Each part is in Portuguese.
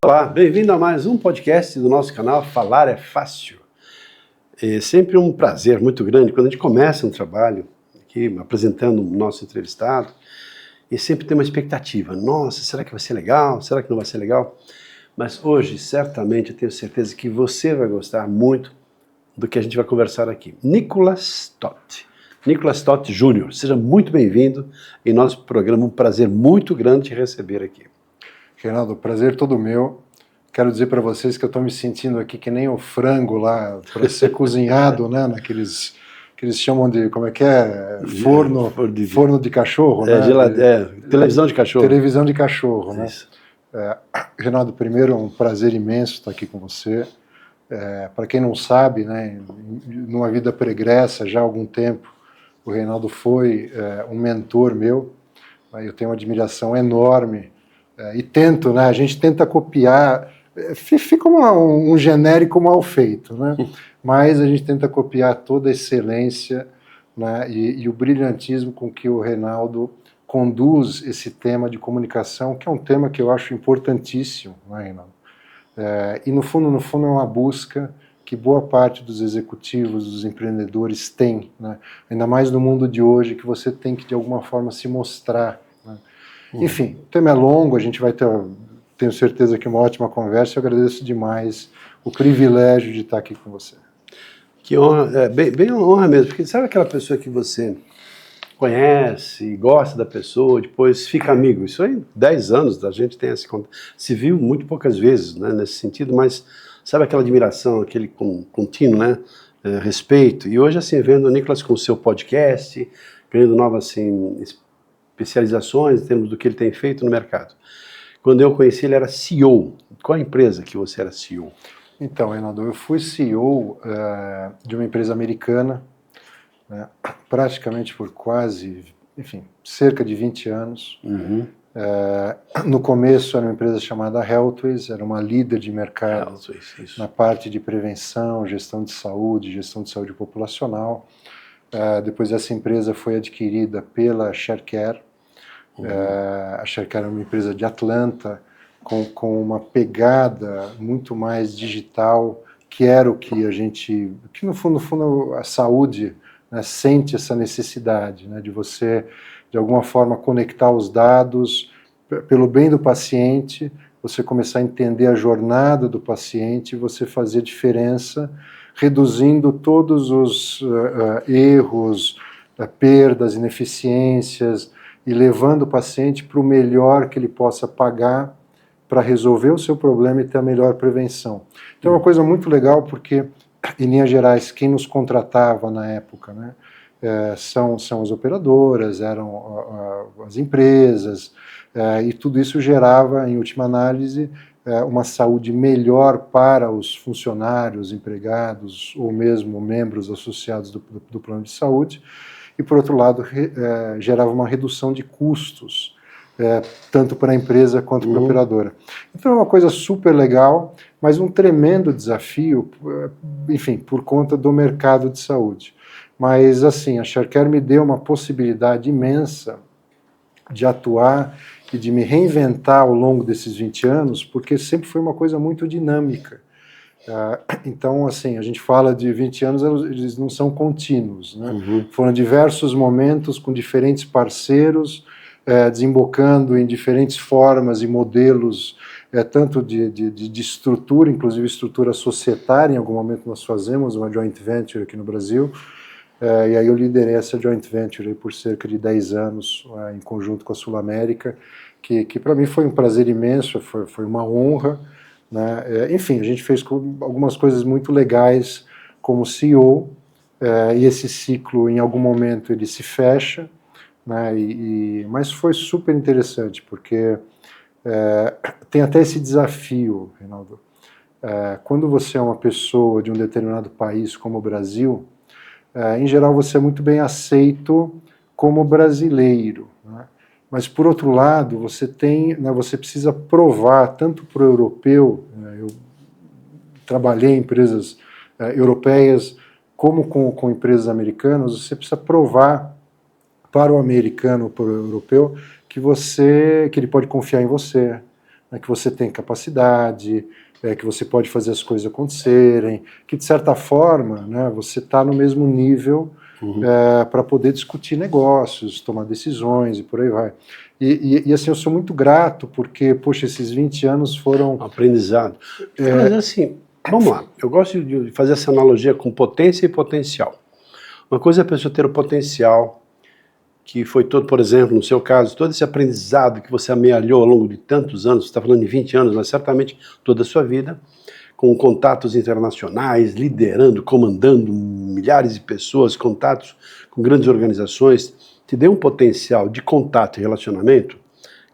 Olá, bem-vindo a mais um podcast do nosso canal Falar é Fácil. É sempre um prazer muito grande quando a gente começa um trabalho aqui apresentando o nosso entrevistado e sempre tem uma expectativa. Nossa, será que vai ser legal? Será que não vai ser legal? Mas hoje, certamente, eu tenho certeza que você vai gostar muito do que a gente vai conversar aqui. Nicholas Todt. Nicholas Todt Jr., seja muito bem-vindo em nosso programa. Um prazer muito grande te receber aqui. Reinaldo, prazer todo meu. Quero dizer para vocês que eu estou me sentindo aqui que nem o frango lá para ser cozinhado, né? Naqueles que eles chamam de, como é que é? Forno de cachorro, né? Televisão de cachorro. Televisão de cachorro, né? Isso. Reinaldo, primeiro é um prazer imenso estar aqui com você. Para quem não sabe, né? Numa vida pregressa, já há algum tempo, o Reinaldo foi um mentor meu. Eu tenho uma admiração enorme. E tento, né? A gente tenta copiar, fica um genérico mal feito, né? Mas a gente tenta copiar toda a excelência, né? E o brilhantismo com que o Reinaldo conduz esse tema de comunicação, que é um tema que eu acho importantíssimo, né, Reinaldo? E no fundo é uma busca que boa parte dos executivos, dos empreendedores tem, né? Ainda mais no mundo de hoje, que você tem que de alguma forma se mostrar, né? Enfim, o tema é longo, a gente vai ter, tenho certeza que uma ótima conversa. Eu agradeço demais o privilégio de estar aqui com você. Que honra, bem uma honra mesmo, porque sabe aquela pessoa que você conhece, gosta da pessoa, depois fica amigo. Isso aí, 10 anos, a gente tem esse contato. Se viu muito poucas vezes, né, nesse sentido, mas sabe aquela admiração, aquele contínuo, né, respeito. E hoje, assim, vendo o Nicholas com o seu podcast, ganhando novas, assim, especializações em termos do que ele tem feito no mercado. Quando eu conheci, ele era CEO. Qual a empresa que você era CEO? Então, Reinaldo, eu fui CEO de uma empresa americana, né, praticamente por quase, enfim, cerca de 20 anos. Uhum. No começo era uma empresa chamada Healthways, era uma líder de mercado na parte de prevenção, gestão de saúde populacional. Depois essa empresa foi adquirida pela Sharecare. A Sharecare é uma empresa de Atlanta, com uma pegada muito mais digital, que era o que a gente, que no fundo a saúde, né, sente essa necessidade, né, de você, de alguma forma, conectar os dados pelo bem do paciente, você começar a entender a jornada do paciente, você fazer diferença, reduzindo todos os erros, perdas, ineficiências, e levando o paciente para o melhor que ele possa pagar para resolver o seu problema e ter a melhor prevenção. Então é uma coisa muito legal, porque, em linhas gerais, quem nos contratava na época, né, são as operadoras, eram as empresas, e tudo isso gerava, em última análise, uma saúde melhor para os funcionários, empregados ou mesmo membros associados do plano de saúde, e, por outro lado, gerava uma redução de custos, tanto para a empresa quanto para a operadora. Então é uma coisa super legal, mas um tremendo desafio, enfim, por conta do mercado de saúde. Mas, assim, a Sharecare me deu uma possibilidade imensa de atuar e de me reinventar ao longo desses 20 anos, porque sempre foi uma coisa muito dinâmica. Então, assim, a gente fala de 20 anos, eles não são contínuos, né? Foram diversos momentos com diferentes parceiros, desembocando em diferentes formas e modelos, tanto de estrutura, inclusive estrutura societária. Em algum momento nós fazemos uma joint venture aqui no Brasil, e aí eu liderei essa joint venture aí por cerca de 10 anos, em conjunto com a Sul América, que para mim foi um prazer imenso, foi uma honra, né? Enfim, a gente fez algumas coisas muito legais como CEO, e esse ciclo, em algum momento, ele se fecha, né? Mas foi super interessante, porque tem até esse desafio, Reinaldo. Quando você é uma pessoa de um determinado país, como o Brasil, em geral você é muito bem aceito como brasileiro, né? Mas, por outro lado, você você precisa provar, tanto para o europeu, eu trabalhei em empresas europeias, como com empresas americanas, você precisa provar para o americano, para o europeu, que ele pode confiar em você, né, que você tem capacidade, que você pode fazer as coisas acontecerem, que de certa forma, né, você está no mesmo nível para poder discutir negócios, tomar decisões e por aí vai. E assim, eu sou muito grato porque, poxa, esses 20 anos foram... Aprendizado. Mas assim, vamos lá, eu gosto de fazer essa analogia com potência e potencial. Uma coisa é a pessoa ter o potencial, que foi todo, por exemplo, no seu caso, todo esse aprendizado que você amealhou ao longo de tantos anos, você está falando de 20 anos, mas certamente toda a sua vida, com contatos internacionais, liderando, comandando milhares de pessoas, contatos com grandes organizações, te deu um potencial de contato e relacionamento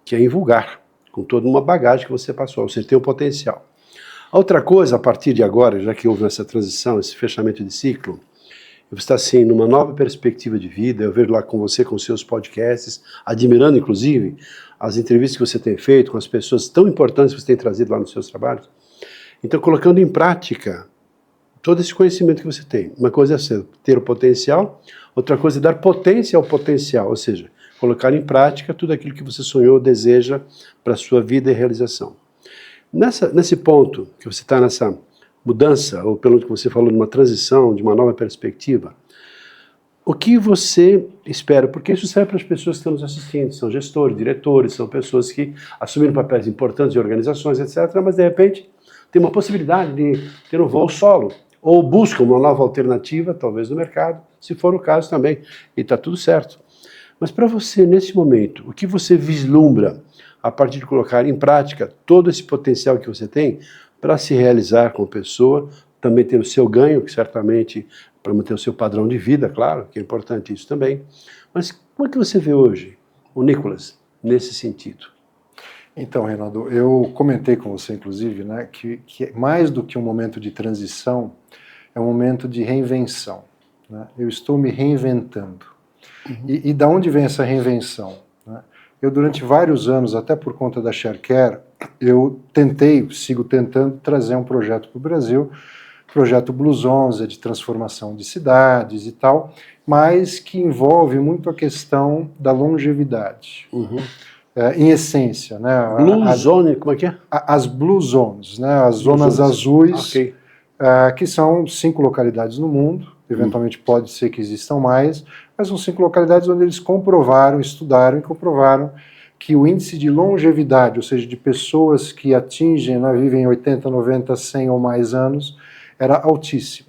que é invulgar, com toda uma bagagem que você passou, você tem o potencial. A outra coisa, a partir de agora, já que houve essa transição, esse fechamento de ciclo, você está assim, numa nova perspectiva de vida, eu vejo lá com você, com seus podcasts, admirando inclusive as entrevistas que você tem feito com as pessoas tão importantes que você tem trazido lá nos seus trabalhos. Então, colocando em prática todo esse conhecimento que você tem. Uma coisa é ter o potencial, outra coisa é dar potência ao potencial, ou seja, colocar em prática tudo aquilo que você sonhou, deseja para a sua vida e realização. Nesse ponto, que você está nessa mudança, ou pelo que você falou, de uma transição, de uma nova perspectiva, o que você espera? Porque isso serve para as pessoas que estão nos assistindo, são gestores, diretores, são pessoas que assumiram papéis importantes em organizações, etc., mas de repente tem uma possibilidade de ter um voo solo, ou buscam uma nova alternativa, talvez no mercado, se for o caso também, e está tudo certo. Mas para você, nesse momento, o que você vislumbra a partir de colocar em prática todo esse potencial que você tem para se realizar como pessoa, também ter o seu ganho, que certamente para manter o seu padrão de vida, claro, que é importante isso também. Mas como é que você vê hoje o Nicolas nesse sentido? Então, Reinaldo, eu comentei com você, inclusive, né, que mais do que um momento de transição, é um momento de reinvenção. Né? Eu estou me reinventando. E da onde vem essa reinvenção? Né? Eu, durante vários anos, até por conta da Sharecare, eu sigo tentando trazer um projeto para o Brasil, projeto Blues 11, de transformação de cidades e tal, mas que envolve muito a questão da longevidade. Em essência, né? Blue Zone, como é que é? As Blue Zones, né? As zonas azuis, que são 5 localidades no mundo, eventualmente pode ser que existam mais, mas são 5 localidades onde eles estudaram e comprovaram que o índice de longevidade, ou seja, de pessoas que vivem 80, 90, 100 ou mais anos, era altíssimo.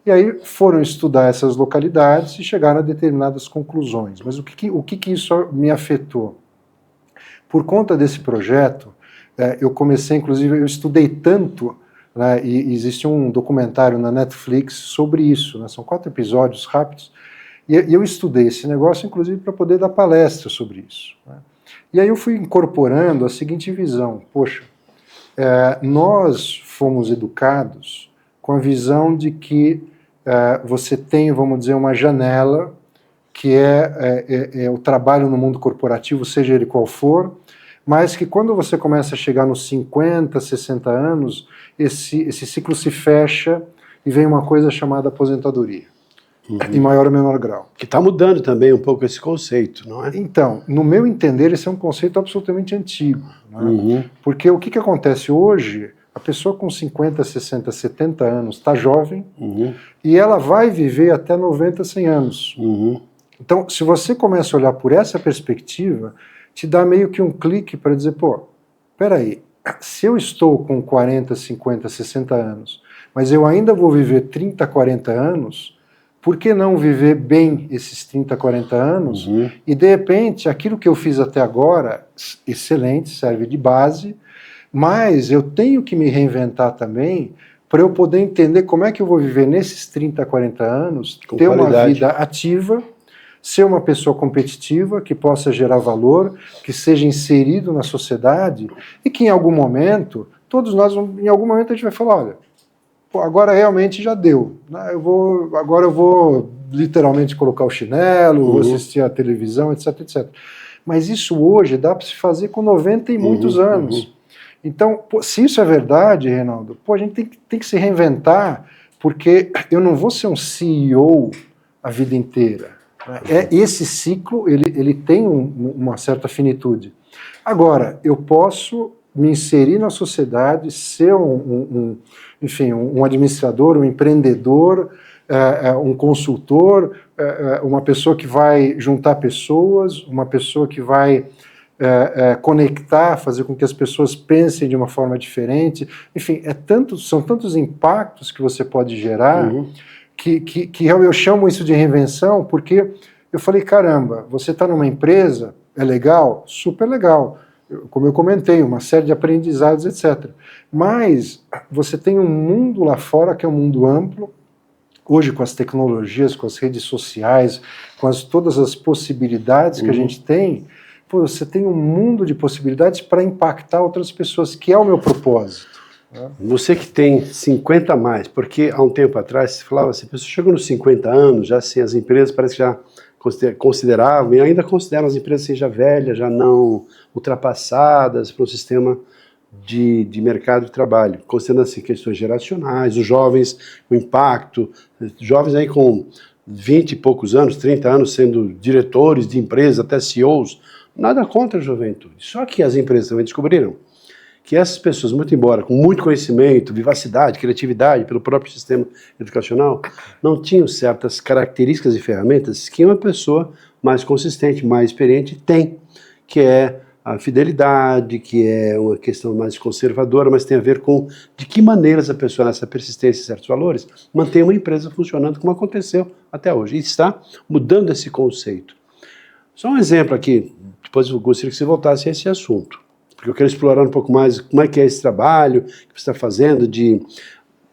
E aí foram estudar essas localidades e chegaram a determinadas conclusões. Mas o que isso me afetou? Por conta desse projeto, eu comecei, inclusive, eu estudei tanto, né, e existe um documentário na Netflix sobre isso, né, são 4 episódios rápidos, e eu estudei esse negócio, inclusive, para poder dar palestra sobre isso. Né. E aí eu fui incorporando a seguinte visão: poxa, nós fomos educados com a visão de que você tem, vamos dizer, uma janela que é o trabalho no mundo corporativo, seja ele qual for, mas que quando você começa a chegar nos 50, 60 anos, esse ciclo se fecha e vem uma coisa chamada aposentadoria, em maior ou menor grau. Que está mudando também um pouco esse conceito, não é? Então, no meu entender, esse é um conceito absolutamente antigo. Né? Porque o que acontece hoje, a pessoa com 50, 60, 70 anos está jovem e ela vai viver até 90, 100 anos. Então, se você começa a olhar por essa perspectiva, te dá meio que um clique para dizer, pô, peraí, se eu estou com 40, 50, 60 anos, mas eu ainda vou viver 30, 40 anos, por que não viver bem esses 30, 40 anos? E, de repente, aquilo que eu fiz até agora, excelente, serve de base, mas eu tenho que me reinventar também para eu poder entender como é que eu vou viver nesses 30, 40 anos, ter uma vida ativa, ser uma pessoa competitiva, que possa gerar valor, que seja inserido na sociedade e que em algum momento, todos nós, em algum momento a gente vai falar, olha, pô, agora realmente já deu, né? Agora eu vou literalmente colocar o chinelo, vou assistir a televisão, etc, etc. Mas isso hoje dá para se fazer com 90 e muitos anos. Então, pô, se isso é verdade, Reinaldo, pô, a gente tem que se reinventar, porque eu não vou ser um CEO a vida inteira. Esse ciclo, ele tem uma certa finitude. Agora, eu posso me inserir na sociedade, ser enfim, um administrador, um empreendedor, um consultor, uma pessoa que vai juntar pessoas, uma pessoa que vai conectar, fazer com que as pessoas pensem de uma forma diferente. Enfim, são tantos impactos que você pode gerar, que eu chamo isso de reinvenção, porque eu falei, caramba, você está numa empresa, é legal? Super legal. Como eu comentei, uma série de aprendizados, etc. Mas você tem um mundo lá fora que é um mundo amplo, hoje com as tecnologias, com as redes sociais, com todas as possibilidades que a gente tem, você tem um mundo de possibilidades para impactar outras pessoas, que é o meu propósito. Você que tem 50 a mais, porque há um tempo atrás você falava assim, a pessoa chegou nos 50 anos, já assim, as empresas parece que já consideravam, e ainda consideram as empresas assim, já velhas, já não ultrapassadas para um sistema de mercado de trabalho, considerando assim, questões geracionais, os jovens, o impacto, jovens aí com 20 e poucos anos, 30 anos sendo diretores de empresas, até CEOs, nada contra a juventude. Só que as empresas também descobriram que essas pessoas, muito embora com muito conhecimento, vivacidade, criatividade pelo próprio sistema educacional, não tinham certas características e ferramentas que uma pessoa mais consistente, mais experiente tem, que é a fidelidade, que é uma questão mais conservadora, mas tem a ver com de que maneiras a pessoa, nessa persistência em certos valores, mantém uma empresa funcionando como aconteceu até hoje. E está mudando esse conceito. Só um exemplo aqui, depois eu gostaria que você voltasse a esse assunto, porque eu quero explorar um pouco mais como é que é esse trabalho que você está fazendo de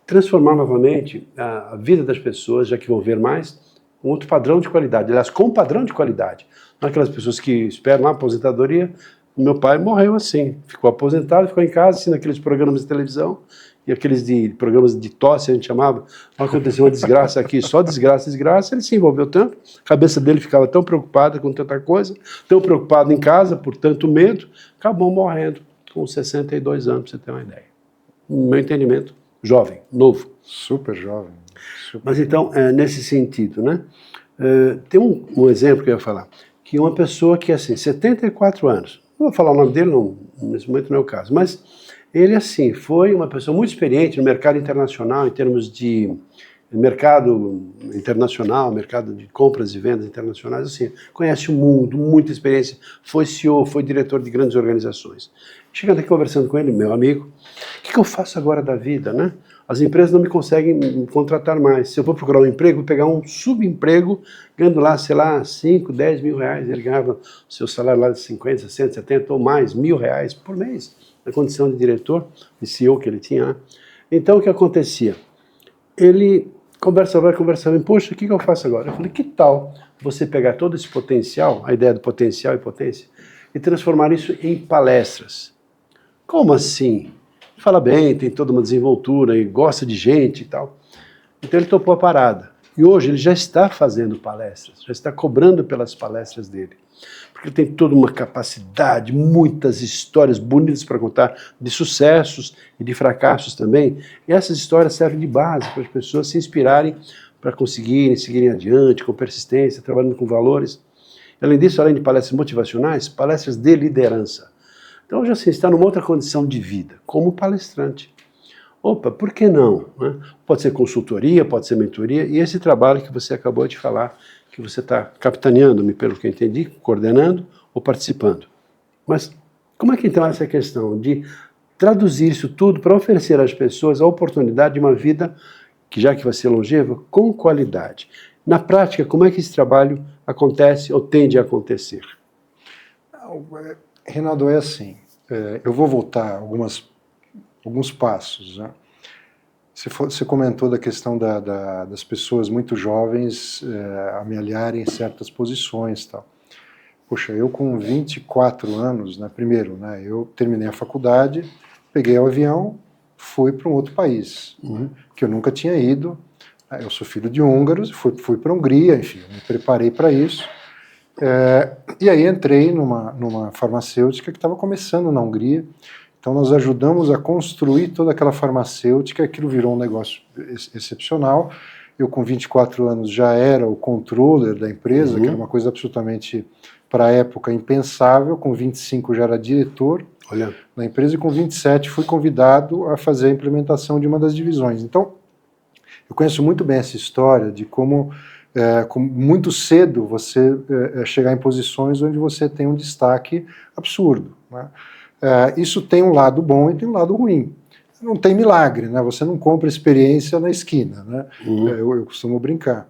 transformar novamente a vida das pessoas, já que vão ver mais, um outro padrão de qualidade, aliás, com padrão de qualidade. Não aquelas pessoas que esperam a aposentadoria. Meu pai morreu assim, ficou aposentado, ficou em casa, assim, naqueles programas de televisão, e aqueles programas de tosse, a gente chamava, aconteceu uma desgraça aqui, só desgraça, ele se envolveu tanto, a cabeça dele ficava tão preocupada com tanta coisa, tão preocupado em casa, por tanto medo, acabou morrendo com 62 anos, para você ter uma ideia. No meu entendimento, jovem, novo. Super jovem. Mas então, nesse sentido, né, tem um exemplo que eu ia falar, que uma pessoa que, assim, 74 anos, não vou falar o nome dele, não, nesse momento não é o caso, mas ele, assim, foi uma pessoa muito experiente no mercado internacional, em termos de mercado internacional, mercado de compras e vendas internacionais, assim, conhece o mundo, muita experiência, foi CEO, foi diretor de grandes organizações. Chegando aqui conversando com ele, meu amigo, o que eu faço agora da vida, né? As empresas não me conseguem me contratar mais. Se eu for procurar um emprego, vou pegar um subemprego, ganhando lá, sei lá, 5, 10 mil reais. Ele ganhava o seu salário lá de 50, 60, 70 ou mais, R$1.000 por mês, na condição de diretor, de CEO que ele tinha. Então, o que acontecia? Ele conversava, poxa, o que eu faço agora? Eu falei, que tal você pegar todo esse potencial, a ideia do potencial e potência, e transformar isso em palestras? Como assim? Fala bem, tem toda uma desenvoltura e gosta de gente e tal. Então ele topou a parada. E hoje ele já está fazendo palestras, já está cobrando pelas palestras dele. Porque ele tem toda uma capacidade, muitas histórias bonitas para contar, de sucessos e de fracassos também. E essas histórias servem de base para as pessoas se inspirarem para conseguirem, seguirem adiante, com persistência, trabalhando com valores. Além disso, além de palestras motivacionais, palestras de liderança. Então, já assim, está numa outra condição de vida, como palestrante. Opa, por que não? Né? Pode ser consultoria, pode ser mentoria, e esse trabalho que você acabou de falar, que você está capitaneando, pelo que eu entendi, coordenando ou participando. Mas como é que então é essa questão de traduzir isso tudo para oferecer às pessoas a oportunidade de uma vida, que já que vai ser longeva, com qualidade? Na prática, como é que esse trabalho acontece ou tende a acontecer? Reinaldo, é assim, eu vou voltar alguns passos. Né? Você comentou da questão das pessoas muito jovens amealharem certas posições e tal. Poxa, eu com 24 anos, né, primeiro, né, eu terminei a faculdade, peguei o avião, fui para um outro país, que eu nunca tinha ido. Eu sou filho de húngaros, fui para a Hungria, enfim, me preparei para isso. E aí entrei numa farmacêutica que estava começando na Hungria. Então nós ajudamos a construir toda aquela farmacêutica, aquilo virou um negócio excepcional. Eu com 24 anos já era o controller da empresa, que era uma coisa absolutamente para a época impensável, com 25 já era diretor na empresa, e com 27 fui convidado a fazer a implementação de uma das divisões. Então, eu conheço muito bem essa história de como muito cedo você chegar em posições onde você tem um destaque absurdo, né? Isso tem um lado bom e tem um lado ruim. Não tem milagre, né? Você não compra experiência na esquina, né? Eu costumo brincar.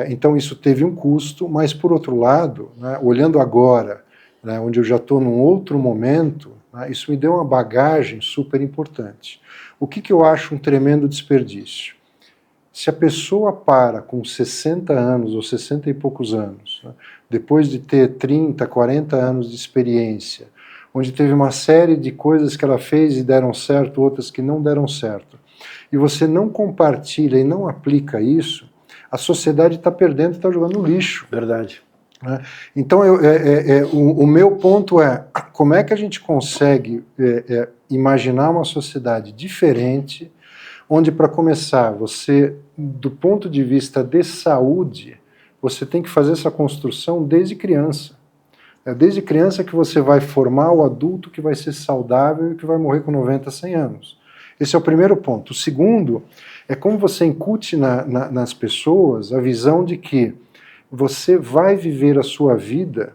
Então isso teve um custo, mas por outro lado, né, olhando agora, né, onde eu já estou num outro momento, né, isso me deu uma bagagem super importante. O que eu acho um tremendo desperdício? Se a pessoa para com 60 anos ou 60 e poucos anos, né, depois de ter 30, 40 anos de experiência, onde teve uma série de coisas que ela fez e deram certo, outras que não deram certo, e você não compartilha e não aplica isso, a sociedade está perdendo e está jogando no lixo. Verdade. Então, o meu ponto é, como é que a gente consegue imaginar uma sociedade diferente, onde, para começar, você, do ponto de vista de saúde, você tem que fazer essa construção desde criança. É desde criança que você vai formar o adulto que vai ser saudável e que vai morrer com 90, 100 anos. Esse é o primeiro ponto. O segundo é como você incute nas pessoas a visão de que você vai viver a sua vida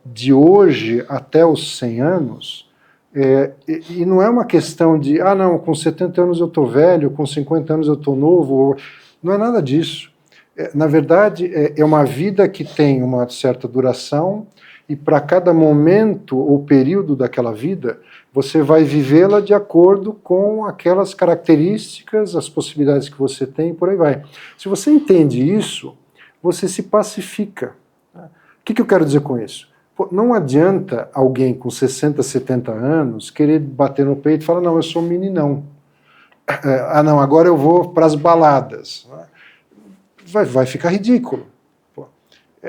de hoje até os 100 anos, e não é uma questão de, não, com 70 anos eu estou velho, com 50 anos eu estou novo, não é nada disso. Na verdade, é uma vida que tem uma certa duração e para cada momento ou período daquela vida, você vai vivê-la de acordo com aquelas características, as possibilidades que você tem e por aí vai. Se você entende isso, você se pacifica. O que eu quero dizer com isso? Não adianta alguém com 60, 70 anos querer bater no peito e falar, não, eu sou meninão. Não, agora eu vou para as baladas. Vai ficar ridículo.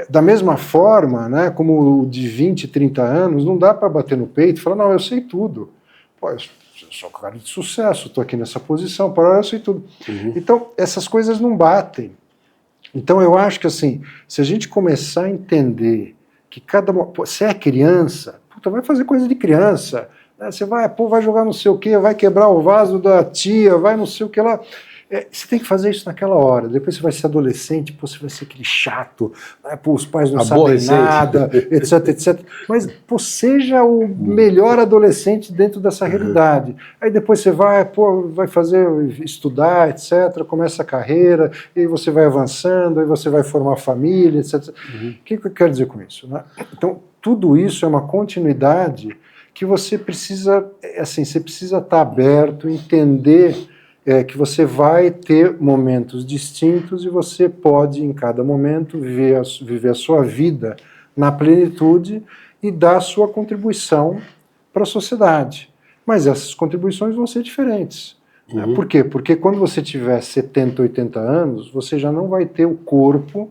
Da mesma forma, né, como o de 20, 30 anos, não dá para bater no peito e falar, não, eu sei tudo. Eu sou um cara de sucesso, estou aqui nessa posição, eu sei tudo. Então, essas coisas não batem. Então, eu acho que, assim, se a gente começar a entender que você é criança, vai fazer coisa de criança, né? Você vai jogar não sei o quê, vai quebrar o vaso da tia, vai não sei o que lá. Você tem que fazer isso naquela hora. Depois você vai ser adolescente, você vai ser aquele chato, né? Os pais não sabem nada, etc, etc. Mas seja o melhor adolescente dentro dessa realidade. Aí depois você vai estudar, etc, começa a carreira, e aí você vai avançando, aí você vai formar família, etc. O que eu quero dizer com isso, né? Então, tudo isso é uma continuidade que você precisa, você precisa estar aberto, entender que você vai ter momentos distintos e você pode, em cada momento, viver a sua vida na plenitude e dar a sua contribuição para a sociedade. Mas essas contribuições vão ser diferentes. Por quê? Porque quando você tiver 70, 80 anos, você já não vai ter o corpo,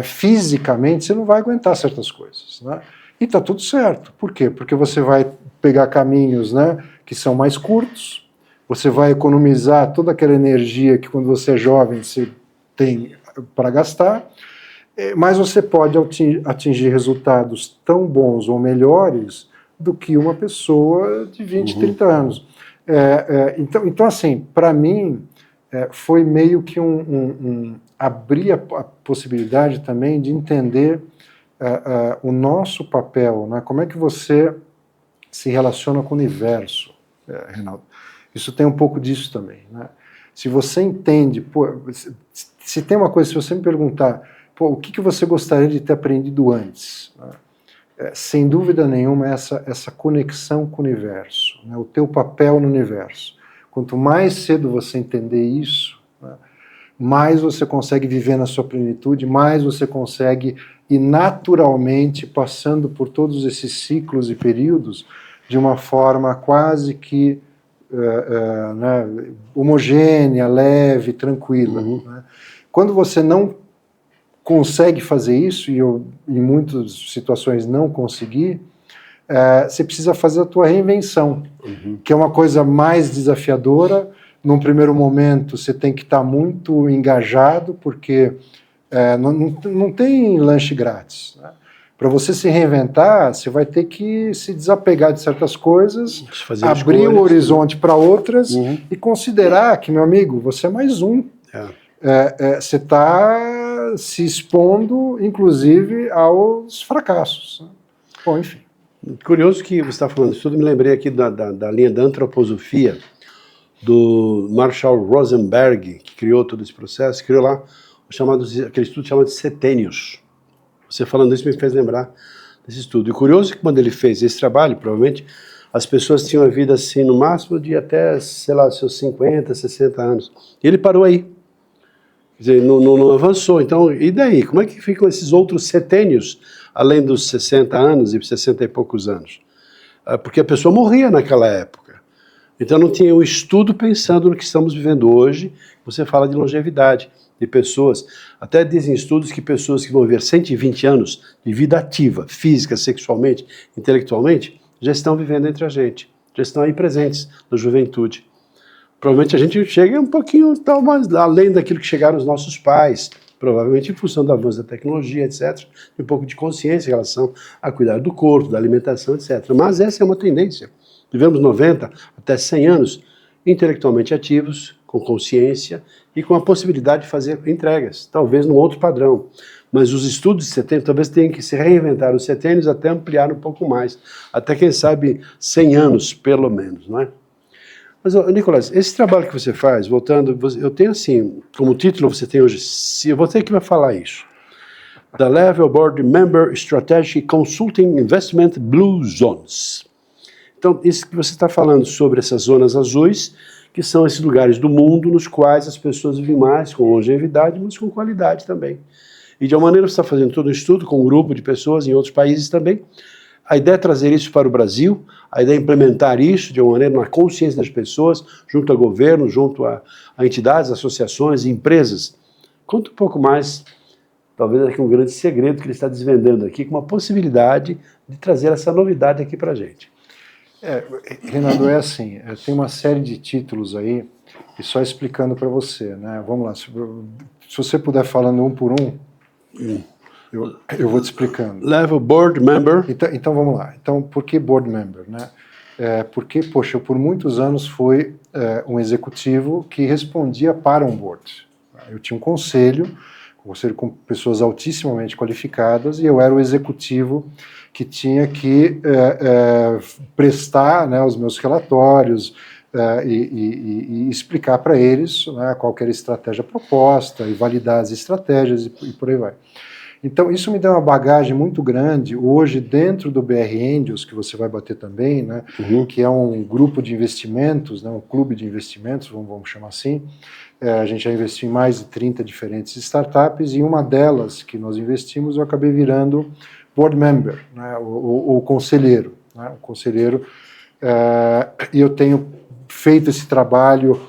fisicamente, você não vai aguentar certas coisas, né? E está tudo certo. Por quê? Porque você vai pegar caminhos, né, que são mais curtos, você vai economizar toda aquela energia que quando você é jovem você tem para gastar, mas você pode atingir resultados tão bons ou melhores do que uma pessoa de 20, 30 anos. Então, assim, para mim, foi meio que abrir a possibilidade também de entender o nosso papel, né? Como é que você se relaciona com o universo, Reinaldo? Isso tem um pouco disso também, né? Se você entende, se tem uma coisa, se você me perguntar, o que você gostaria de ter aprendido antes? Sem dúvida nenhuma, essa conexão com o universo, né? O teu papel no universo. Quanto mais cedo você entender isso, né, mais você consegue viver na sua plenitude, mais você consegue ir naturalmente passando por todos esses ciclos e períodos de uma forma quase que né, homogênea, leve, tranquila. Né? Quando você não consegue fazer isso, e eu em muitas situações não consegui, você precisa fazer a tua reinvenção, que é uma coisa mais desafiadora. Num primeiro momento você tem que estar muito engajado, porque não tem lanche grátis, né? Para você se reinventar, você vai ter que se desapegar de certas coisas, abrir o horizonte para outras e considerar que, meu amigo, você é mais um. Você está se expondo, inclusive, aos fracassos. Bom, enfim. Curioso que você está falando isso tudo, me lembrei aqui da linha da antroposofia, do Marshall Rosenberg, que criou todo esse processo, criou lá aquele estudo chamado de setênios. Você falando isso me fez lembrar desse estudo. E curioso que quando ele fez esse trabalho, provavelmente, as pessoas tinham a vida assim, no máximo de até, sei lá, seus 50, 60 anos. E ele parou aí. Quer dizer, não avançou. Então, e daí? Como é que ficam esses outros setênios, além dos 60 anos e 60 e poucos anos? Porque a pessoa morria naquela época. Então não tinha um estudo pensando no que estamos vivendo hoje. Você fala de longevidade de pessoas, até dizem estudos que pessoas que vão viver 120 anos de vida ativa, física, sexualmente, intelectualmente, já estão vivendo entre a gente, já estão aí presentes na juventude. Provavelmente a gente chega um pouquinho mais além daquilo que chegaram os nossos pais, provavelmente em função do avanço da tecnologia, etc., um pouco de consciência em relação a cuidar do corpo, da alimentação, etc. Mas essa é uma tendência. Vivemos 90 até 100 anos intelectualmente ativos, com consciência e com a possibilidade de fazer entregas, talvez num outro padrão. Mas os estudos de setênios talvez tenham que se reinventar os setênios até ampliar um pouco mais, até quem sabe 100 anos pelo menos, não é? Mas, Nicolas, esse trabalho que você faz, voltando, eu tenho assim, como título você tem hoje, eu vou ter que falar isso, The Level Board Member Strategic Consulting Investment Blue Zones. Então, isso que você está falando sobre essas zonas azuis, que são esses lugares do mundo nos quais as pessoas vivem mais com longevidade, mas com qualidade também. E de uma maneira você está fazendo todo um estudo com um grupo de pessoas em outros países também. A ideia é trazer isso para o Brasil, a ideia é implementar isso de uma maneira na consciência das pessoas, junto ao governo, junto a entidades, associações e empresas. Conta um pouco mais, talvez aqui um grande segredo que ele está desvendando aqui, com uma possibilidade de trazer essa novidade aqui para a gente. Renado, é assim, tem uma série de títulos aí, e só explicando para você, né? Vamos lá, se você puder falando um por um, eu vou te explicando. Level Board Member. Então vamos lá. Então, por que Board Member, né? Porque, poxa, eu por muitos anos fui um executivo que respondia para um board. Eu tinha um conselho com pessoas altissimamente qualificadas, e eu era o executivo que tinha que prestar, né, os meus relatórios e explicar para eles, né, qual que era a estratégia proposta e validar as estratégias e por aí vai. Então isso me deu uma bagagem muito grande hoje dentro do BR Angels, que você vai bater também, né, que é um grupo de investimentos, né, um clube de investimentos, vamos chamar assim. A gente já investiu em mais de 30 diferentes startups, e uma delas que nós investimos eu acabei virando board member, né, o conselheiro. Né, e eu tenho feito esse trabalho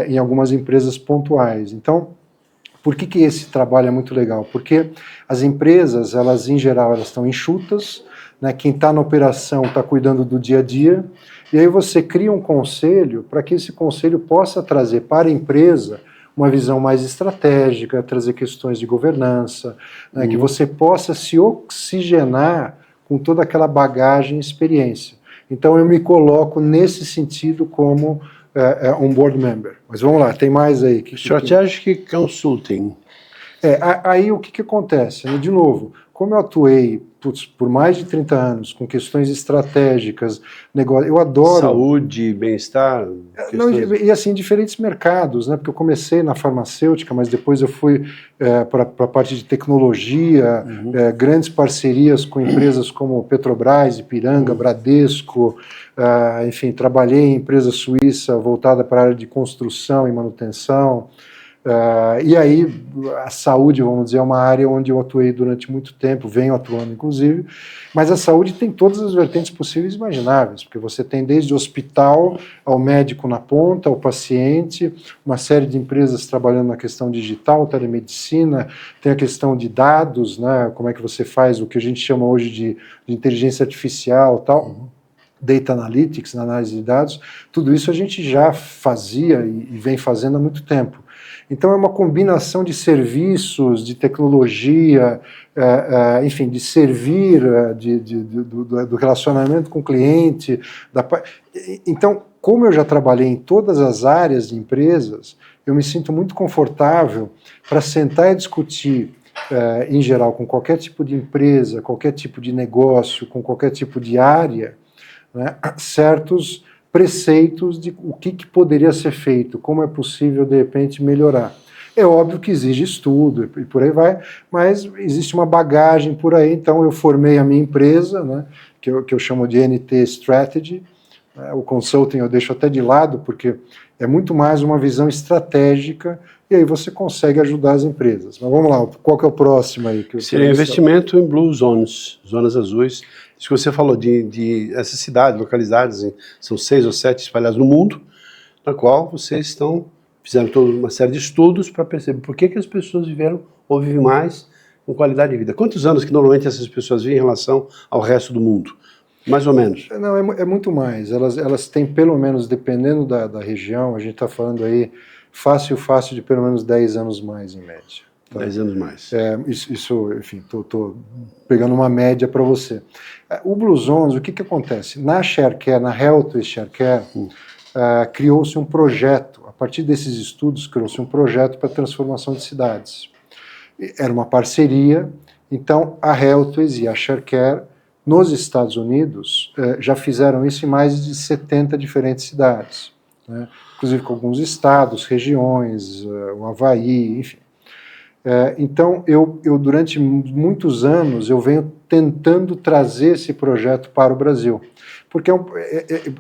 em algumas empresas pontuais. Então, por que esse trabalho é muito legal? Porque as empresas, elas em geral, elas estão enxutas, né, quem está na operação está cuidando do dia a dia, e aí você cria um conselho para que esse conselho possa trazer para a empresa uma visão mais estratégica, trazer questões de governança, né, que você possa se oxigenar com toda aquela bagagem e experiência. Então eu me coloco nesse sentido como um board member. Mas vamos lá, tem mais aí. Strategic Consulting. Aí o que acontece? De novo, como eu atuei por mais de 30 anos com questões estratégicas, negócio, eu adoro... Saúde, bem-estar... E assim, diferentes mercados, né? Porque eu comecei na farmacêutica, mas depois eu fui para a parte de tecnologia, grandes parcerias com empresas como Petrobras, Ipiranga, Bradesco, enfim, trabalhei em empresa suíça voltada para a área de construção e manutenção. E aí a saúde, vamos dizer, é uma área onde eu atuei durante muito tempo, venho atuando inclusive, mas a saúde tem todas as vertentes possíveis e imagináveis, porque você tem desde o hospital ao médico na ponta, ao paciente, uma série de empresas trabalhando na questão digital, telemedicina, tem a questão de dados, né, como é que você faz o que a gente chama hoje de inteligência artificial e tal, data analytics, na análise de dados, tudo isso a gente já fazia e vem fazendo há muito tempo. Então é uma combinação de serviços, de tecnologia, enfim, de servir, do relacionamento com o cliente. Então, como eu já trabalhei em todas as áreas de empresas, eu me sinto muito confortável para sentar e discutir, em geral, com qualquer tipo de empresa, qualquer tipo de negócio, com qualquer tipo de área, né, certos preceitos de o que poderia ser feito, como é possível, de repente, melhorar. É óbvio que exige estudo e por aí vai, mas existe uma bagagem por aí, então eu formei a minha empresa, né, que eu chamo de NT Strategy. O consulting eu deixo até de lado, porque é muito mais uma visão estratégica, e aí você consegue ajudar as empresas. Mas vamos lá, qual que é o próximo aí? Seria investimento em Blue Zones, zonas azuis. Isso que você falou de essas cidades localizadas, são 6 ou 7 espalhadas no mundo, na qual vocês fizeram toda uma série de estudos para perceber por que as pessoas viveram ou vivem mais com qualidade de vida. Quantos anos que normalmente essas pessoas vivem em relação ao resto do mundo? Mais ou menos. Não, é muito mais. Elas têm pelo menos, dependendo da região, a gente está falando aí fácil de pelo menos 10 anos mais, em média. Tá? 10 anos mais. Isso, enfim, estou pegando uma média para você. O Blue Zones, o que acontece? Na ShareCare, na Healthways ShareCare, criou-se um projeto, a partir desses estudos, criou-se um projeto para a transformação de cidades. Era uma parceria, então a Healthways e a ShareCare, nos Estados Unidos, já fizeram isso em mais de 70 diferentes cidades, né? Inclusive com alguns estados, regiões, o Havaí, enfim. Então, eu durante muitos anos, eu venho tentando trazer esse projeto para o Brasil. Porque,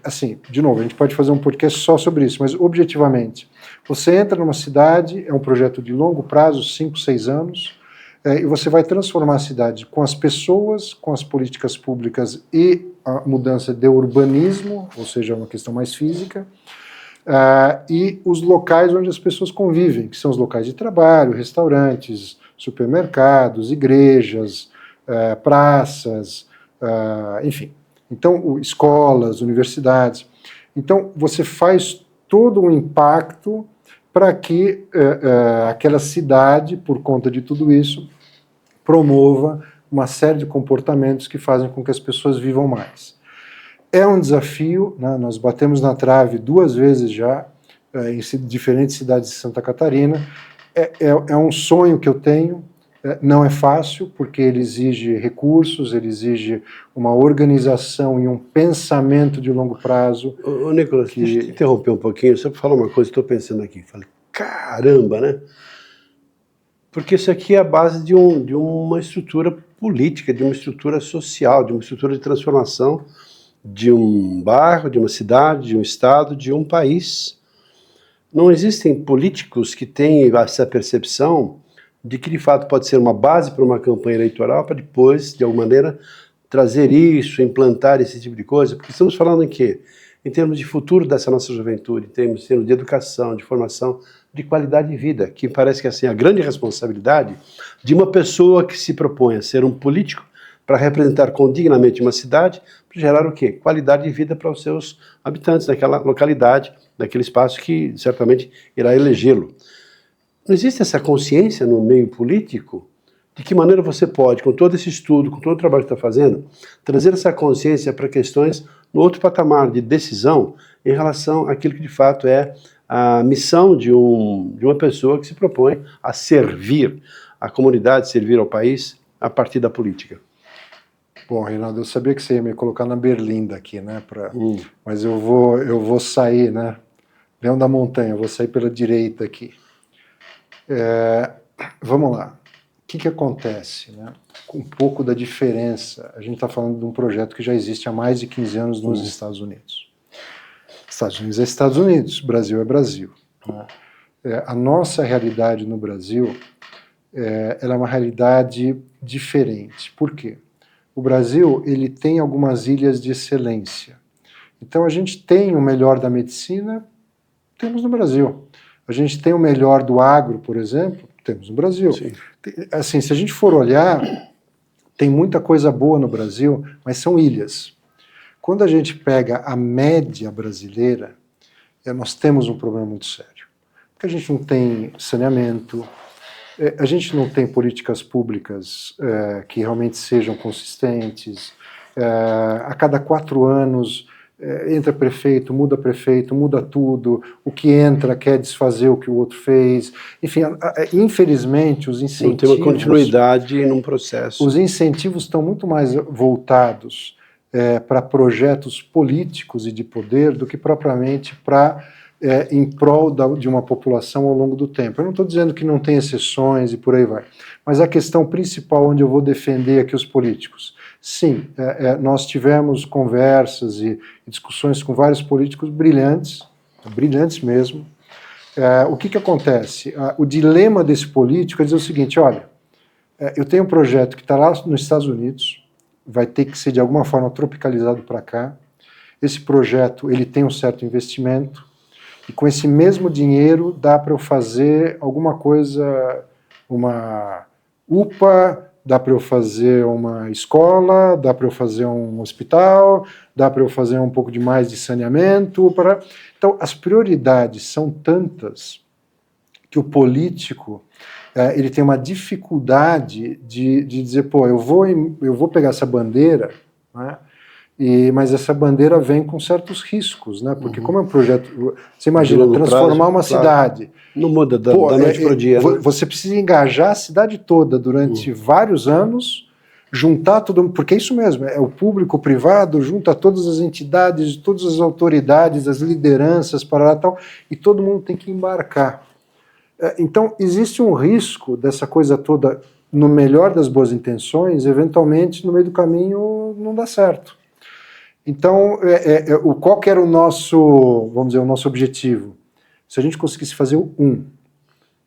assim, de novo, a gente pode fazer um podcast só sobre isso, mas objetivamente, você entra numa cidade, é um projeto de longo prazo, 5, 6 anos, e você vai transformar a cidade com as pessoas, com as políticas públicas e a mudança de urbanismo, ou seja, uma questão mais física, e os locais onde as pessoas convivem, que são os locais de trabalho, restaurantes, supermercados, igrejas, praças, enfim. Então, escolas, universidades. Então, você faz todo um impacto para que aquela cidade, por conta de tudo isso, promova uma série de comportamentos que fazem com que as pessoas vivam mais. É um desafio, né? Nós batemos na trave 2 vezes já, em diferentes cidades de Santa Catarina. É um sonho que eu tenho, não é fácil, porque ele exige recursos, ele exige uma organização e um pensamento de longo prazo. Ô Nicolas, deixa eu te interromper um pouquinho, só para falar uma coisa, estou pensando aqui. Falei, caramba, né? Porque isso aqui é a base de uma estrutura política, de uma estrutura social, de uma estrutura de transformação de um bairro, de uma cidade, de um estado, de um país. Não existem políticos que têm essa percepção de que de fato pode ser uma base para uma campanha eleitoral para depois, de alguma maneira, trazer isso, implantar esse tipo de coisa, porque estamos falando em quê? Em termos de futuro dessa nossa juventude, em termos de educação, de formação, de qualidade de vida, que parece que assim, a grande responsabilidade de uma pessoa que se propõe a ser um político para representar dignamente uma cidade, para gerar o quê? Qualidade de vida para os seus habitantes daquela localidade, daquele espaço que certamente irá elegê-lo. Não existe essa consciência no meio político de que maneira você pode, com todo esse estudo, com todo o trabalho que está fazendo, trazer essa consciência para questões no outro patamar de decisão em relação àquilo que de fato é a missão de uma pessoa que se propõe a servir a comunidade, servir ao país a partir da política. Bom, Reinaldo, eu sabia que você ia me colocar na berlinda aqui, né? Mas eu vou sair, né? Leão da Montanha, eu vou sair pela direita aqui. Vamos lá. O que acontece, né? Com um pouco da diferença, a gente está falando de um projeto que já existe há mais de 15 anos nos Estados Unidos. Estados Unidos é Estados Unidos, Brasil é Brasil, né? A nossa realidade no Brasil ela é uma realidade diferente. Por quê? O Brasil ele tem algumas ilhas de excelência. Então a gente tem o melhor da medicina, temos no Brasil. A gente tem o melhor do agro, por exemplo, temos no Brasil. Sim. Assim, se a gente for olhar, tem muita coisa boa no Brasil, mas são ilhas. Quando a gente pega a média brasileira, nós temos um problema muito sério. Porque a gente não tem saneamento, a gente não tem políticas públicas que realmente sejam consistentes. A cada 4 anos entra prefeito, muda tudo, o que entra quer desfazer o que o outro fez. Enfim, infelizmente os incentivos... Não tem uma continuidade num processo. Os incentivos estão muito mais voltados para projetos políticos e de poder do que propriamente para em prol de uma população ao longo do tempo. Eu não estou dizendo que não tem exceções e por aí vai, mas a questão principal onde eu vou defender aqui os políticos. Sim, nós tivemos conversas e discussões com vários políticos brilhantes mesmo. O que acontece? O dilema desse político é dizer o seguinte, olha, eu tenho um projeto que está lá nos Estados Unidos, vai ter que ser de alguma forma tropicalizado para cá. Esse projeto ele tem um certo investimento, e com esse mesmo dinheiro dá para eu fazer alguma coisa, uma UPA, dá para eu fazer uma escola, dá para eu fazer um hospital, dá para eu fazer um pouco de mais de saneamento. Então, as prioridades são tantas que o político ele tem uma dificuldade de dizer, pô, eu vou pegar essa bandeira, né? Mas essa bandeira vem com certos riscos, né? Porque como é um projeto... Você imagina, transformar uma cidade... Não muda da noite para o dia. Né? Você precisa engajar a cidade toda durante vários anos, juntar todo mundo... Porque é isso mesmo, é o público, o privado, junta todas as entidades, todas as autoridades, as lideranças, para tal, e todo mundo tem que embarcar. Então, existe um risco dessa coisa toda, no melhor das boas intenções, eventualmente, no meio do caminho, não dá certo. Então, qual que era o nosso, vamos dizer, o nosso objetivo? Se a gente conseguisse fazer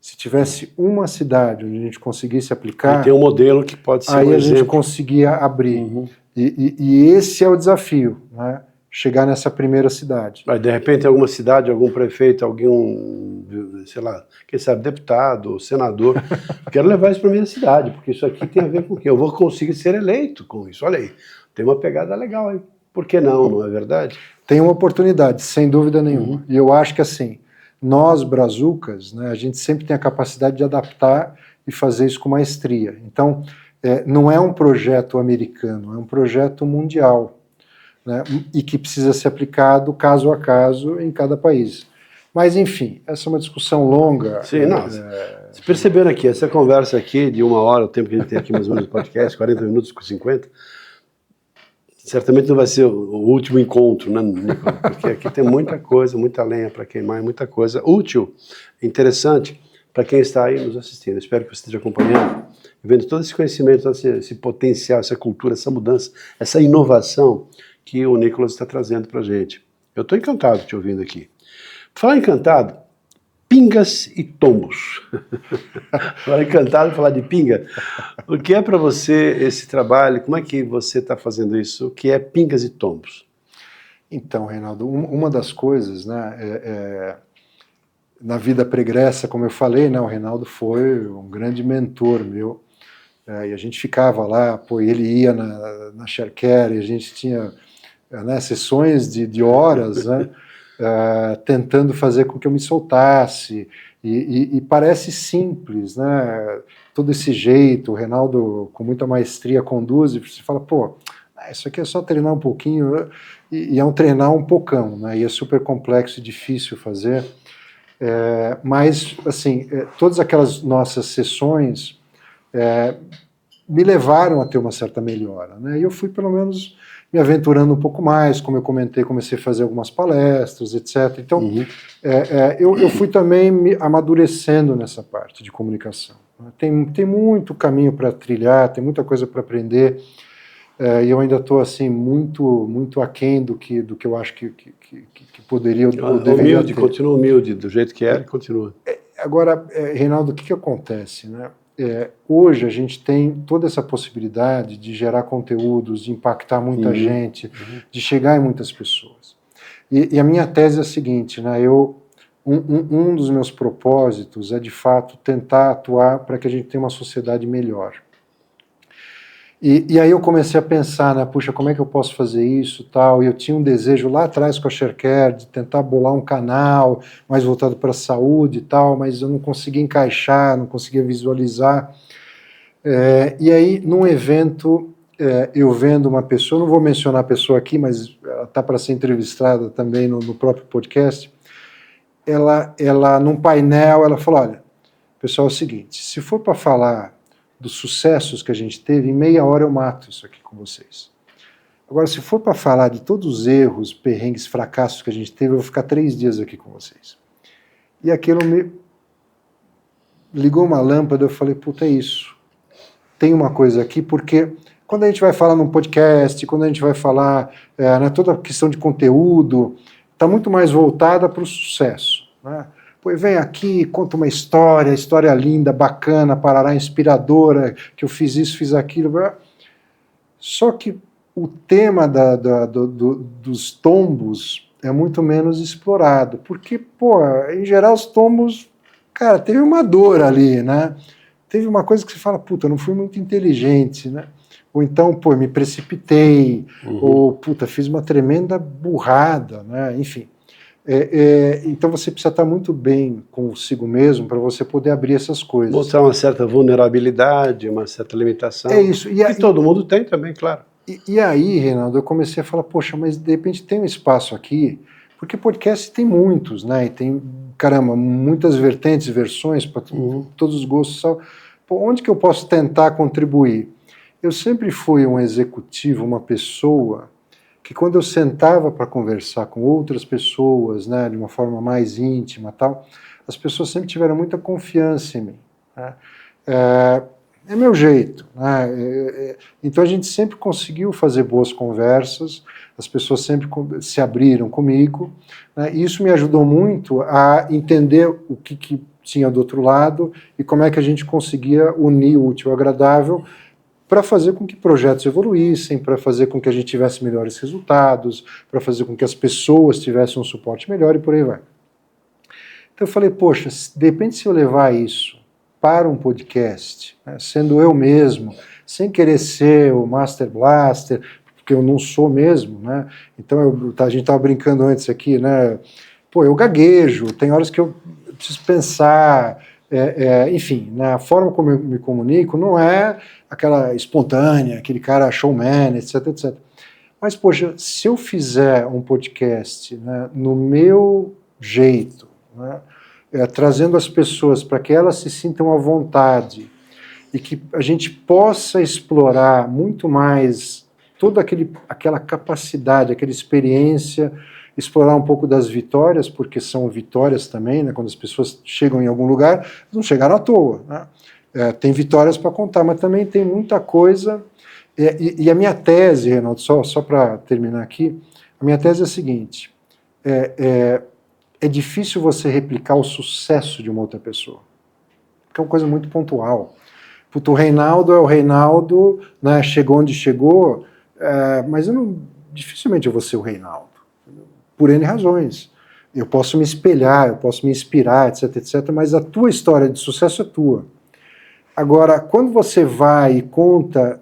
se tivesse uma cidade onde a gente conseguisse aplicar... E tem um modelo que pode ser aí um a exemplo. gente conseguia abrir. E esse é o desafio, né? Chegar nessa primeira cidade. Mas, de repente, alguma cidade, algum prefeito, algum, sei lá, quem sabe, deputado, senador, quero levar isso para a minha cidade, porque isso aqui tem a ver com o quê? Eu vou conseguir ser eleito com isso. Olha aí, tem uma pegada legal aí. Por que não, não é verdade? Tem uma oportunidade, sem dúvida nenhuma. E eu acho que assim, nós, brazucas, né, a gente sempre tem a capacidade de adaptar e fazer isso com maestria. Então, não é um projeto americano, é um projeto mundial, né, e que precisa ser aplicado caso a caso em cada país. Mas, enfim, essa é uma discussão longa. Sim, nossa. Vocês perceberam aqui, essa conversa aqui de 1 hora, o tempo que a gente tem aqui mais ou menos no podcast, 40 minutos com 50, certamente não vai ser o último encontro, né, Nicolas? Porque aqui tem muita coisa, muita lenha para queimar, muita coisa útil, interessante para quem está aí nos assistindo. Espero que você esteja acompanhando, vendo todo esse conhecimento, todo esse potencial, essa cultura, essa mudança, essa inovação que o Nicolas está trazendo para a gente. Eu estou encantado te ouvindo aqui. Por falar encantado, pingas e tombos. Agora encantado de falar de pinga. O que é para você esse trabalho? Como é que você está fazendo isso? O que é pingas e tombos? Então, Reinaldo, uma das coisas, né, na vida pregressa, como eu falei, né, o Reinaldo foi um grande mentor meu, e a gente ficava lá, pô, ele ia na Sharecare, e a gente tinha né, sessões de horas, né, tentando fazer com que eu me soltasse, e parece simples, né, todo esse jeito, o Reinaldo com muita maestria conduz, e você fala, pô, isso aqui é só treinar um pouquinho, e é um treinar um pocão, né, e é super complexo e difícil fazer, mas, assim, todas aquelas nossas sessões me levaram a ter uma certa melhora, né, e eu fui pelo menos me aventurando um pouco mais, como eu comentei, comecei a fazer algumas palestras, etc. Então, eu fui também me amadurecendo nessa parte de comunicação. Tem muito caminho para trilhar, tem muita coisa para aprender, e eu ainda estou assim, muito aquém do que eu acho que poderia ou deveria humilde, ter. Continua humilde, do jeito que é, continua. Agora, Reinaldo, o que acontece, né? Hoje a gente tem toda essa possibilidade de gerar conteúdos, de impactar muita gente, de chegar em muitas pessoas. E a minha tese é a seguinte, né, um dos meus propósitos é, de fato, tentar atuar para que a gente tenha uma sociedade melhor. E aí eu comecei a pensar, né, puxa, como é que eu posso fazer isso, tal, e eu tinha um desejo lá atrás com a Sharecare de tentar bolar um canal mais voltado para a saúde e tal, mas eu não conseguia encaixar, não conseguia visualizar. E aí, num evento, eu vendo uma pessoa, não vou mencionar a pessoa aqui, mas ela está para ser entrevistada também no próprio podcast, ela num painel, ela falou, olha, pessoal, é o seguinte, se for para falar dos sucessos que a gente teve, em meia hora eu mato isso aqui com vocês. Agora, se for para falar de todos os erros, perrengues, fracassos que a gente teve, eu vou ficar 3 dias aqui com vocês. E aquilo me ligou uma lâmpada, eu falei, puta, é isso. Tem uma coisa aqui, porque quando a gente vai falar num podcast, quando a gente vai falar toda a questão de conteúdo, está muito mais voltada para o sucesso, né? Pô, vem aqui, conta uma história linda, bacana, parará, inspiradora, que eu fiz isso, fiz aquilo. Só que o tema dos tombos é muito menos explorado, porque, pô, em geral os tombos, cara, teve uma dor ali, né? Teve uma coisa que você fala, puta, eu não fui muito inteligente, né? Ou então, pô, me precipitei, ou, puta, fiz uma tremenda burrada, né? Enfim. Então você precisa estar muito bem consigo mesmo para você poder abrir essas coisas. Mostrar uma certa vulnerabilidade, uma certa limitação. É isso. E todo mundo tem também, claro. E aí, Reinaldo, eu comecei a falar, poxa, mas de repente tem um espaço aqui, porque podcast tem muitos, né? E tem, caramba, muitas vertentes, versões, para todos os gostos. Pô, onde que eu posso tentar contribuir? Eu sempre fui um executivo, uma pessoa que quando eu sentava para conversar com outras pessoas, né, de uma forma mais íntima e tal, as pessoas sempre tiveram muita confiança em mim, né? É meu jeito, né? Então a gente sempre conseguiu fazer boas conversas, as pessoas sempre se abriram comigo, né? E isso me ajudou muito a entender o que tinha do outro lado e como é que a gente conseguia unir o útil ao agradável para fazer com que projetos evoluíssem, para fazer com que a gente tivesse melhores resultados, para fazer com que as pessoas tivessem um suporte melhor e por aí vai. Então eu falei, poxa, de repente se eu levar isso para um podcast, né, sendo eu mesmo, sem querer ser o Master Blaster, porque eu não sou mesmo, né? Então a gente estava brincando antes aqui, né? Pô, eu gaguejo, tem horas que eu preciso pensar, enfim, na forma como eu me comunico, não é aquela espontânea, aquele cara showman, etc, etc. Mas, poxa, se eu fizer um podcast, né, no meu jeito, né, trazendo as pessoas para que elas se sintam à vontade e que a gente possa explorar muito mais toda aquela capacidade, aquela experiência, explorar um pouco das vitórias, porque são vitórias também, né, quando as pessoas chegam em algum lugar, não chegaram à toa, né? Tem vitórias para contar, mas também tem muita coisa. E a minha tese, Reinaldo, só para terminar aqui, a minha tese é a seguinte: é difícil você replicar o sucesso de uma outra pessoa, porque é uma coisa muito pontual. Puto, o Reinaldo é o Reinaldo, né, chegou onde chegou, mas dificilmente eu vou ser o Reinaldo, por N razões. Eu posso me espelhar, eu posso me inspirar, etc, etc, mas a tua história de sucesso é tua. Agora, quando você vai e conta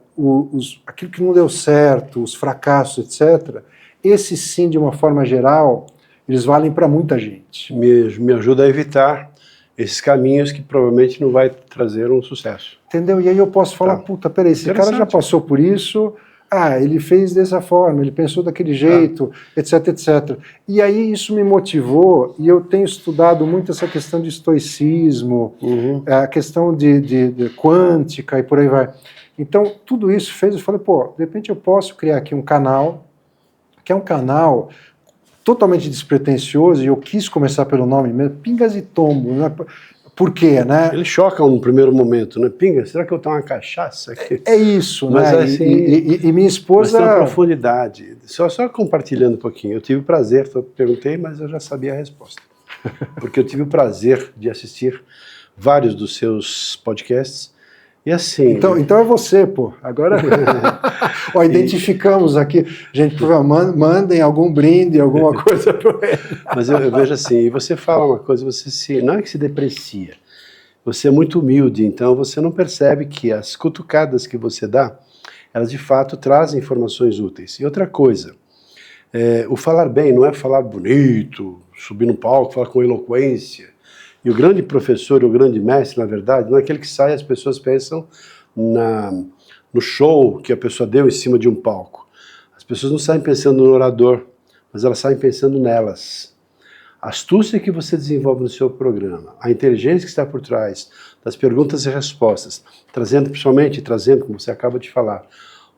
aquilo que não deu certo, os fracassos, etc., esses sim, de uma forma geral, eles valem para muita gente. Me ajuda a evitar esses caminhos que provavelmente não vai trazer um sucesso. Entendeu? E aí eu posso falar, puta, peraí, esse cara já passou por isso, ele fez dessa forma, ele pensou daquele jeito, etc, etc. E aí isso me motivou, e eu tenho estudado muito essa questão de estoicismo, a questão de quântica e por aí vai. Então, tudo isso fez, eu falei, pô, de repente eu posso criar aqui um canal, que é um canal totalmente despretensioso, e eu quis começar pelo nome mesmo, Pingas e Tombos, né? Por quê, né? Ele choca no primeiro momento, né? Pinga, será que eu tomo uma cachaça aqui? É isso, mas, né? Assim, e minha esposa... Mas tem uma profundidade. Só compartilhando um pouquinho. Eu tive o prazer, perguntei, mas eu já sabia a resposta. Porque eu tive o prazer de assistir vários dos seus podcasts. E assim... Então é você, pô. Agora identificamos aqui. Gente, mandem algum brinde, alguma coisa para ele. Mas eu vejo assim, e você fala uma coisa, não é que se deprecia. Você é muito humilde, então você não percebe que as cutucadas que você dá, elas de fato trazem informações úteis. E outra coisa, o falar bem não é falar bonito, subir no palco, falar com eloquência. E o grande professor, o grande mestre, na verdade, não é aquele que sai e as pessoas pensam no show que a pessoa deu em cima de um palco. As pessoas não saem pensando no orador, mas elas saem pensando nelas. A astúcia que você desenvolve no seu programa, a inteligência que está por trás das perguntas e respostas, principalmente trazendo, como você acaba de falar,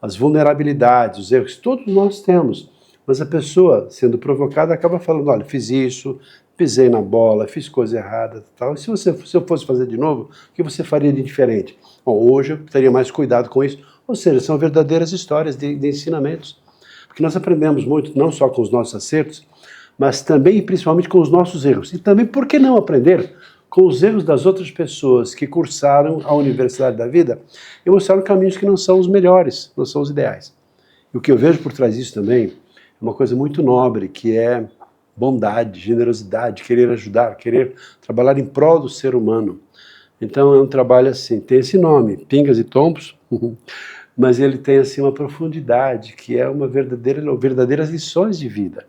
as vulnerabilidades, os erros, todos nós temos. Mas a pessoa, sendo provocada, acaba falando, olha, fiz isso, pisei na bola, fiz coisa errada, tal. E se eu fosse fazer de novo, o que você faria de diferente? Bom, hoje eu teria mais cuidado com isso. Ou seja, são verdadeiras histórias de ensinamentos. Porque nós aprendemos muito, não só com os nossos acertos, mas também e principalmente com os nossos erros. E também, por que não aprender com os erros das outras pessoas que cursaram a universidade da vida e mostraram caminhos que não são os melhores, não são os ideais. E o que eu vejo por trás disso também é uma coisa muito nobre, que é bondade, generosidade, querer ajudar, querer trabalhar em prol do ser humano. Então é um trabalho assim, tem esse nome, Pingas e Tombos, mas ele tem assim uma profundidade, que é verdadeiras lições de vida.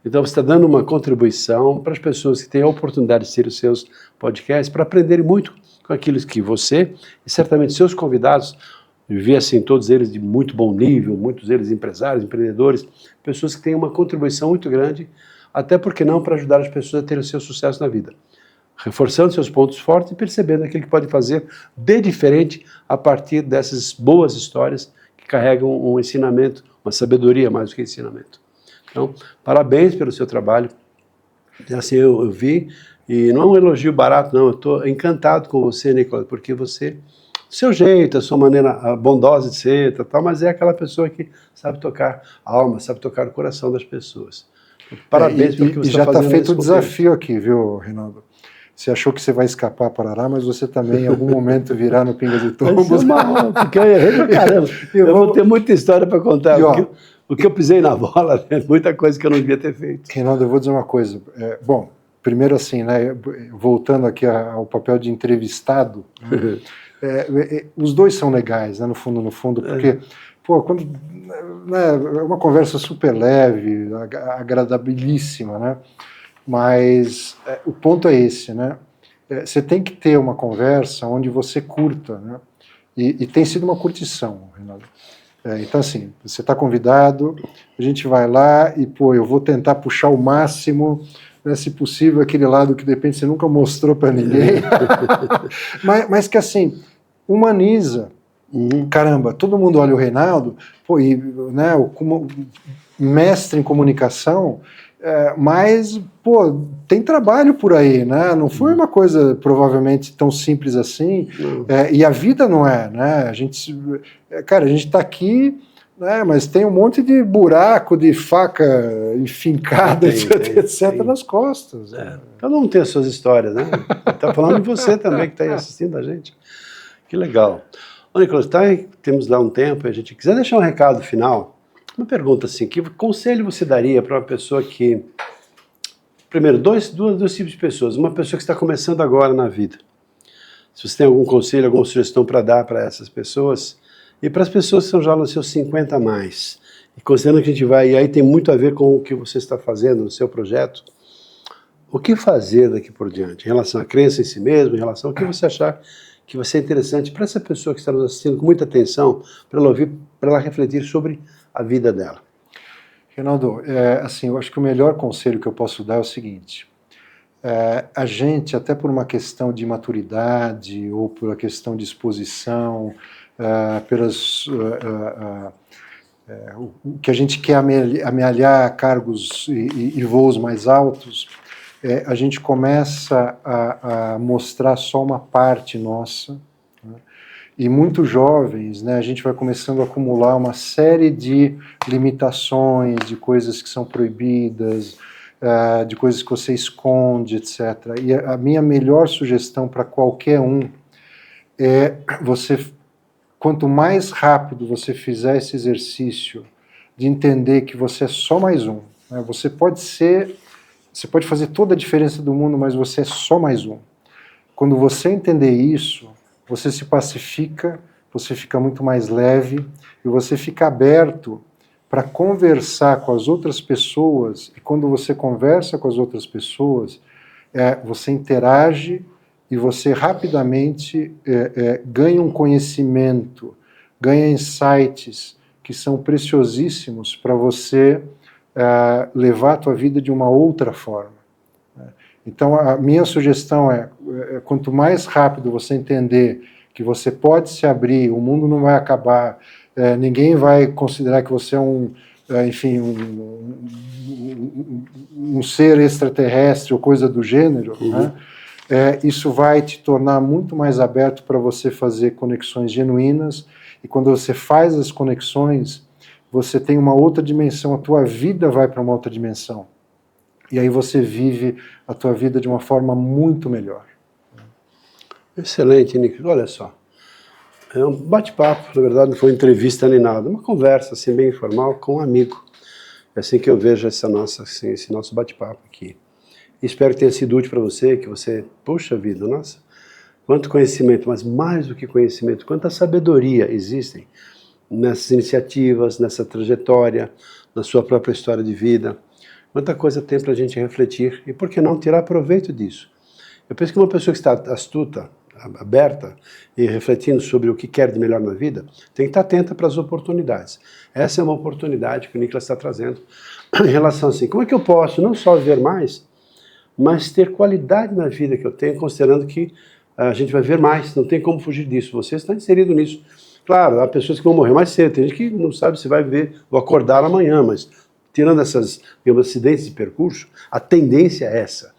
Então você está dando uma contribuição para as pessoas que têm a oportunidade de ser os seus podcasts, para aprenderem muito com aquilo que você e certamente seus convidados, eu vi assim todos eles de muito bom nível, muitos deles empresários, empreendedores, pessoas que têm uma contribuição muito grande, até porque não para ajudar as pessoas a terem o seu sucesso na vida. Reforçando seus pontos fortes e percebendo aquilo que pode fazer de diferente a partir dessas boas histórias que carregam um ensinamento, uma sabedoria mais do que ensinamento. Então, parabéns pelo seu trabalho. Assim, eu vi, e não é um elogio barato, não, eu estou encantado com você, Nicolas, porque você, seu jeito, a sua maneira bondosa de ser, tal, mas é aquela pessoa que sabe tocar a alma, sabe tocar o coração das pessoas. Parabéns pelo que você está fazendo. E já está feito o desafio aqui, viu, Reinaldo? Você achou que você vai escapar para Arará, mas você também em algum momento virá no Pingas e Tombos. Porque eu errei pra caramba. Eu vou ter muita história para contar. O que eu pisei na bola, né? Muita coisa que eu não devia ter feito. Reinaldo, eu vou dizer uma coisa. Bom, primeiro assim, né, voltando aqui ao papel de entrevistado, né, os dois são legais, né, no fundo, porque quando, né, é uma conversa super leve, agradabilíssima, né? Mas o ponto é esse, né? Você tem que ter uma conversa onde você curta, né? E tem sido uma curtição, Reinaldo. Então, assim, você está convidado, a gente vai lá e, eu vou tentar puxar o máximo, né, se possível, aquele lado que de repente você nunca mostrou para ninguém, mas que, assim, humaniza. Caramba, todo mundo olha o Reinaldo, né, como mestre em comunicação, mas, tem trabalho por aí, né? Não foi uma coisa provavelmente tão simples assim, e a vida não é, né? A gente está aqui, né? Mas tem um monte de buraco, de faca enfincada, etc. nas costas. Cada um tem as suas histórias, né? Está falando de você também que está aí assistindo a gente. Que legal. Ô, Nicolas, temos lá um tempo, a gente quiser deixar um recado final. Uma pergunta assim, que conselho você daria para uma pessoa que... Primeiro, dois tipos de pessoas. Uma pessoa que está começando agora na vida. Se você tem algum conselho, alguma sugestão para dar para essas pessoas. E para as pessoas que são já nos seus 50 a mais. E considerando que a gente vai... E aí tem muito a ver com o que você está fazendo no seu projeto. O que fazer daqui por diante? Em relação à crença em si mesmo, em relação ao que você achar que vai ser interessante para essa pessoa que está nos assistindo com muita atenção, para ela ouvir, para ela refletir sobre a vida dela. Reinaldo, assim, eu acho que o melhor conselho que eu posso dar é o seguinte: a gente, até por uma questão de maturidade ou por uma questão de exposição, que a gente quer amealhar cargos e voos mais altos, a gente começa a mostrar só uma parte nossa, né? E muito jovens, né, a gente vai começando a acumular uma série de limitações, de coisas que são proibidas, de coisas que você esconde, etc. E a minha melhor sugestão para qualquer um é quanto mais rápido você fizer esse exercício de entender que você é só mais um, né, você pode fazer toda a diferença do mundo, mas você é só mais um. Quando você entender isso, você se pacifica você fica muito mais leve e você fica aberto para conversar com as outras pessoas, e quando você conversa com as outras pessoas, você interage e você rapidamente ganha um conhecimento, ganha insights que são preciosíssimos para você levar a tua vida de uma outra forma. Então, a minha sugestão quanto mais rápido você entender que você pode se abrir, o mundo não vai acabar, ninguém vai considerar que você é um ser extraterrestre ou coisa do gênero, né? Isso vai te tornar muito mais aberto para você fazer conexões genuínas, e quando você faz as conexões, você tem uma outra dimensão, a tua vida vai para uma outra dimensão. E aí você vive a tua vida de uma forma muito melhor. Excelente, Nick. Olha só. É um bate-papo, na verdade não foi entrevista nem nada, uma conversa assim bem informal com um amigo. É assim que eu vejo esse nosso bate-papo aqui. Espero que tenha sido útil para você, que você, puxa vida, nossa, quanto conhecimento, mas mais do que conhecimento, quanta sabedoria existem nessas iniciativas, nessa trajetória, na sua própria história de vida. Quanta coisa tem para a gente refletir e por que não tirar proveito disso. Eu penso que uma pessoa que está astuta, aberta e refletindo sobre o que quer de melhor na vida, tem que estar atenta para as oportunidades. Essa é uma oportunidade que o Nicolas está trazendo em relação assim, como é que eu posso não só viver mais, mas ter qualidade na vida que eu tenho, considerando que a gente vai ver mais, não tem como fugir disso, você está inserido nisso. Claro, há pessoas que vão morrer mais cedo, tem gente que não sabe se vai ver, vou acordar amanhã, mas tirando essas, digamos, acidentes de percurso, a tendência é essa.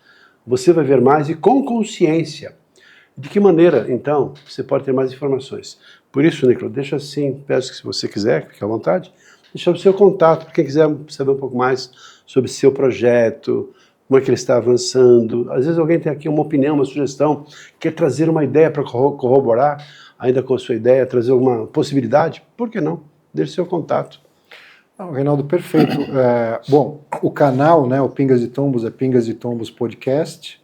Você vai ver mais e com consciência. De que maneira, então, você pode ter mais informações? Por isso, Nicolas, deixa assim, peço que se você quiser, fique à vontade, deixa o seu contato, para quem quiser saber um pouco mais sobre seu projeto, como é que ele está avançando. Às vezes alguém tem aqui uma opinião, uma sugestão, quer trazer uma ideia para corroborar ainda com a sua ideia, trazer alguma possibilidade, por que não? Deixe seu contato. Reinaldo, perfeito. Bom, o canal, né, o Pingas de Tombos, é Pingas de Tombos Podcast,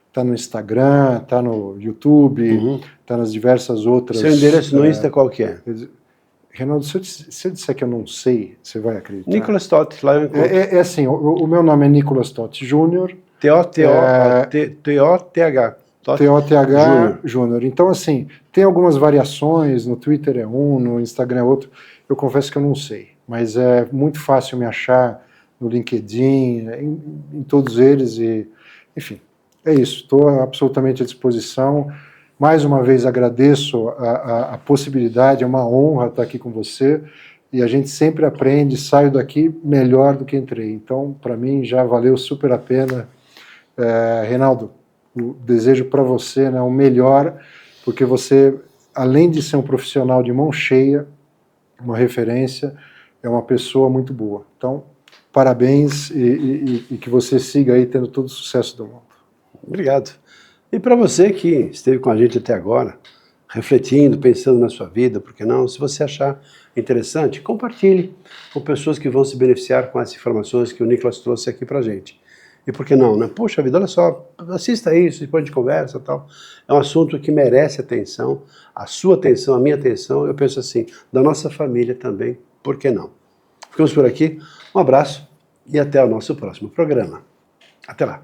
está no Instagram, está no YouTube, está nas diversas outras... Seu endereço no Insta qual que é? Reinaldo, se eu disser que eu não sei, você vai acreditar. Nicolas Totti, lá eu encontro. É assim, o meu nome é Nicolas Totti Júnior. T-O-T-H. T-O-T-H Júnior. Então, assim, tem algumas variações, no Twitter é um, no Instagram é outro. Eu confesso que eu não sei, mas é muito fácil me achar no LinkedIn, em todos eles, e enfim, é isso. Estou absolutamente à disposição. Mais uma vez agradeço a possibilidade, é uma honra estar aqui com você, e a gente sempre aprende, saio daqui melhor do que entrei. Então, para mim, já valeu super a pena. Reinaldo, desejo para você, né, o melhor, porque você, além de ser um profissional de mão cheia, uma referência, é uma pessoa muito boa. Então, parabéns e que você siga aí tendo todo o sucesso do mundo. Obrigado. E para você que esteve com a gente até agora, refletindo, pensando na sua vida, por que não? Se você achar interessante, compartilhe com pessoas que vão se beneficiar com as informações que o Nicolas trouxe aqui para a gente. E por que não, né? Poxa vida, olha só, assista isso, depois a gente conversa e tal. É um assunto que merece atenção, a sua atenção, a minha atenção, eu penso assim, da nossa família também, por que não? Ficamos por aqui, um abraço e até o nosso próximo programa. Até lá.